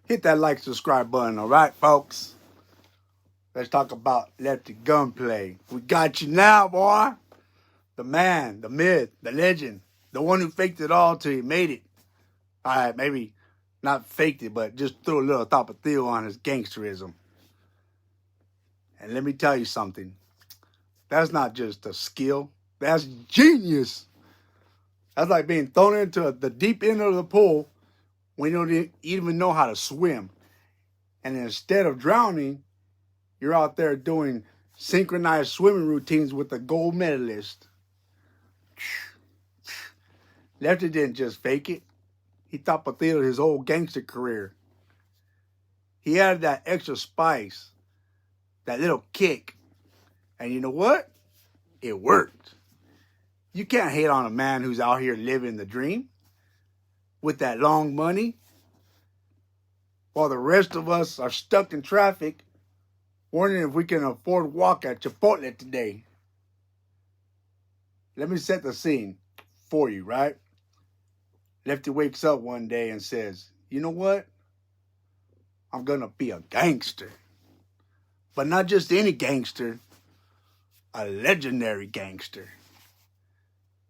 Hit that like, subscribe button, all right, folks? Let's talk about Lefty Gunplay. We got you now, boy. The man, the myth, the legend, the one who faked it all till he made it. All right, maybe not faked it, but just threw a little tapatio on his gangsterism. And let me tell you something. That's not just a skill. That's genius. That's like being thrown into the deep end of the pool when you don't even know how to swim. And instead of drowning, you're out there doing synchronized swimming routines with the gold medalist. Lefty didn't just fake it. He tapatioed his whole gangster career. He added that extra spice, that little kick. And you know what? It worked. You can't hate on a man who's out here living the dream with that long money while the rest of us are stuck in traffic wondering if we can afford to walk at Chipotle today. Let me set the scene for you, right? Lefty wakes up one day and says, you know what? I'm going to be a gangster. But not just any gangster, a legendary gangster.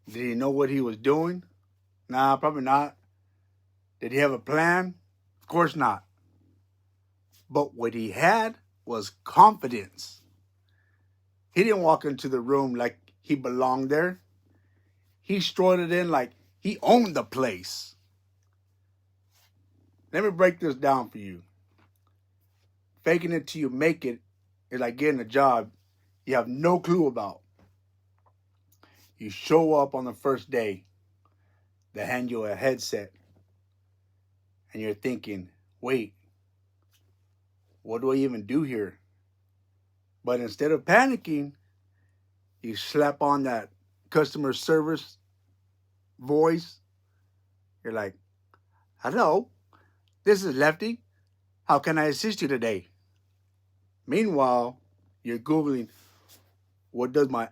Did he know what he was doing? Nah, probably not. Did he have a plan? Of course not. But what he had was confidence. He didn't walk into the room like he belonged there. He strode it in like he owned the place. Let me break this down for you. Faking it till you make it is like getting a job you have no clue about. You show up on the first day, they hand you a headset, and you're thinking, wait, what do I even do here? But instead of panicking, you slap on that customer service voice. You're like, hello, this is Lefty. How can I assist you today? Meanwhile, you're Googling, what does my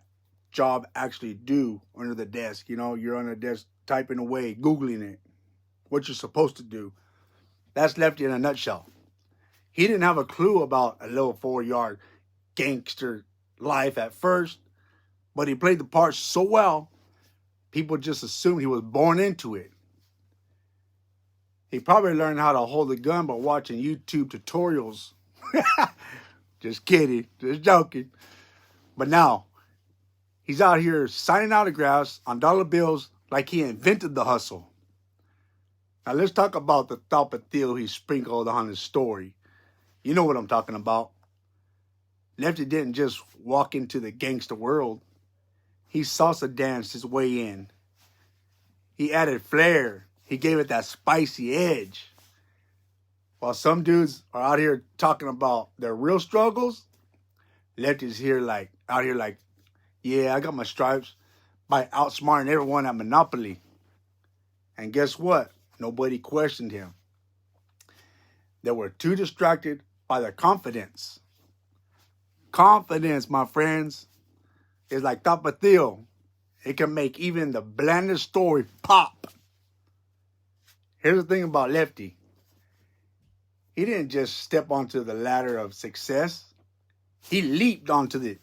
job actually do under the desk? You know, you're on the desk typing away, Googling it, what you're supposed to do. That's Lefty in a nutshell. He didn't have a clue about a little 4-yard gangster life at first, but he played the part so well, people just assumed he was born into it. He probably learned how to hold a gun by watching YouTube tutorials. Just kidding, just joking. But now, he's out here signing autographs on dollar bills like he invented the hustle. Now let's talk about the tapatio he sprinkled on his story. You know what I'm talking about. Lefty didn't just walk into the gangster world. He salsa danced his way in. He added flair. He gave it that spicy edge. While some dudes are out here talking about their real struggles, Lefty's out here like, yeah, I got my stripes by outsmarting everyone at Monopoly. And guess what? Nobody questioned him. They were too distracted by their confidence. Confidence, my friends, is like tapatio. It can make even the blandest story pop. Here's the thing about Lefty. He didn't just step onto the ladder of success. He leaped onto it.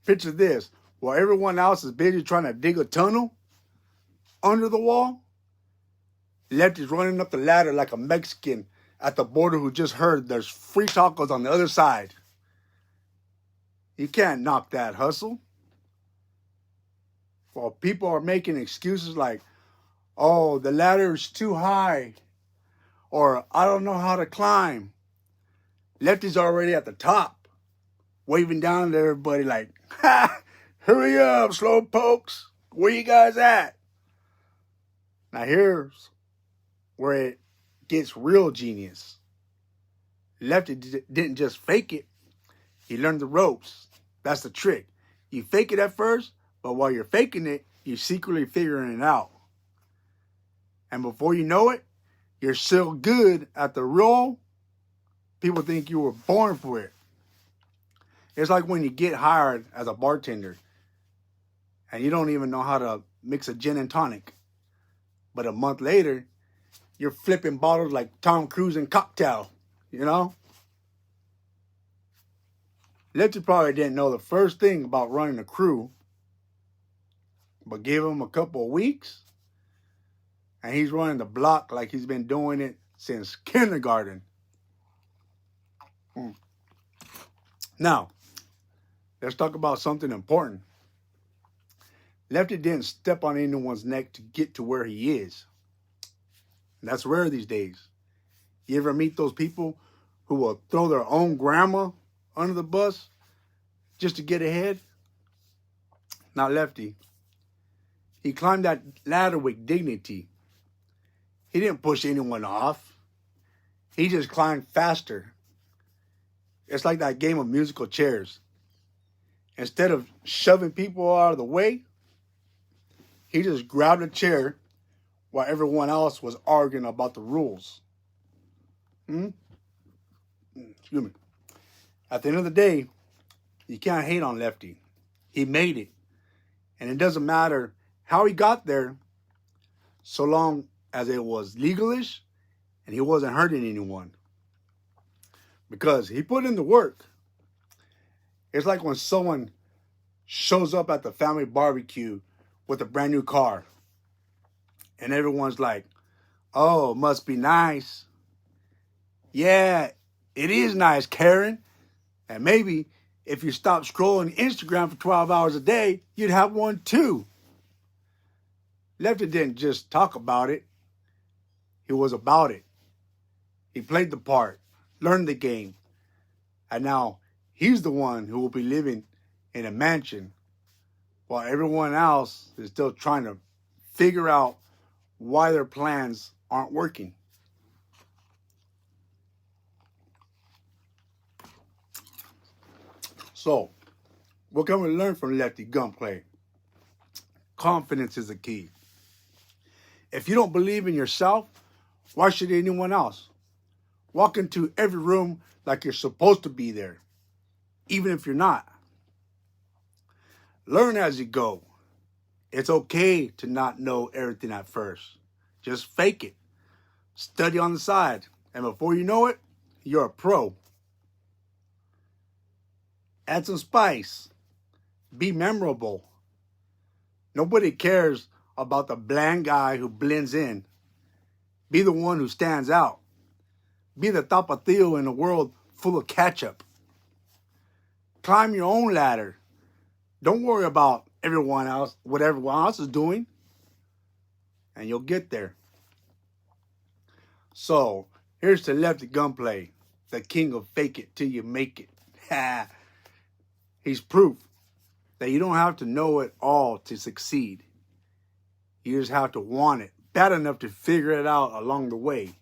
Picture this. While everyone else is busy trying to dig a tunnel under the wall, Lefty's running up the ladder like a Mexican at the border who just heard there's free tacos on the other side. You can't knock that hustle. While people are making excuses like, oh, the ladder is too high, or I don't know how to climb, Lefty's already at the top, waving down to everybody like, ha, hurry up, slow pokes, where you guys at? Now here's where it gets real genius. Lefty didn't just fake it, he learned the ropes. That's the trick. You fake it at first, but while you're faking it, you're secretly figuring it out. And before you know it, you're so good at the role, people think you were born for it. It's like when you get hired as a bartender and you don't even know how to mix a gin and tonic. But a month later, you're flipping bottles like Tom Cruise in Cocktail, you know? Lefty probably didn't know the first thing about running a crew, but give him a couple of weeks, and he's running the block like he's been doing it since kindergarten. Now, let's talk about something important. Lefty didn't step on anyone's neck to get to where he is. And that's rare these days. You ever meet those people who will throw their own grandma under the bus just to get ahead? Not Lefty. He climbed that ladder with dignity. He didn't push anyone off. He just climbed faster. It's like that game of musical chairs. Instead of shoving people out of the way, he just grabbed a chair while everyone else was arguing about the rules. Excuse me. At the end of the day, you can't hate on Lefty. He made it. And it doesn't matter how he got there, so long as it was legalish and he wasn't hurting anyone. Because he put in the work. It's like when someone shows up at the family barbecue with a brand new car. And everyone's like, oh, must be nice. Yeah, it is nice, Karen. And maybe if you stop scrolling Instagram for 12 hours a day, you'd have one too. Lefty didn't just talk about it. He was about it. He played the part, learned the game. And now he's the one who will be living in a mansion while everyone else is still trying to figure out why their plans aren't working. So, what can we learn from Lefty Gunplay? Confidence is the key. If you don't believe in yourself, why should anyone else? Walk into every room like you're supposed to be there, even if you're not. Learn as you go. It's okay to not know everything at first. Just fake it. Study on the side. And before you know it, you're a pro. Add some spice. Be memorable. Nobody cares about the bland guy who blends in. Be the one who stands out. Be the tapatio in a world full of ketchup. Climb your own ladder. Don't worry about what everyone else is doing. And you'll get there. So, here's to Lefty Gunplay, the king of fake it till you make it. He's proof that you don't have to know it all to succeed. You just have to want it bad enough to figure it out along the way.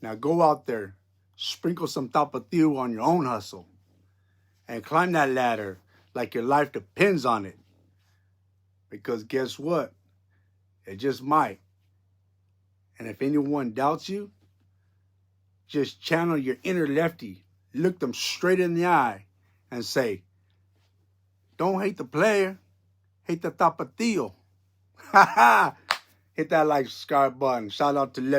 Now go out there, sprinkle some tapatio on your own hustle, and climb that ladder like your life depends on it. Because guess what? It just might. And if anyone doubts you, just channel your inner Lefty, look them straight in the eye, and say, don't hate the player, hate the tapatio. Hit that like, subscribe button. Shout out to Lefty.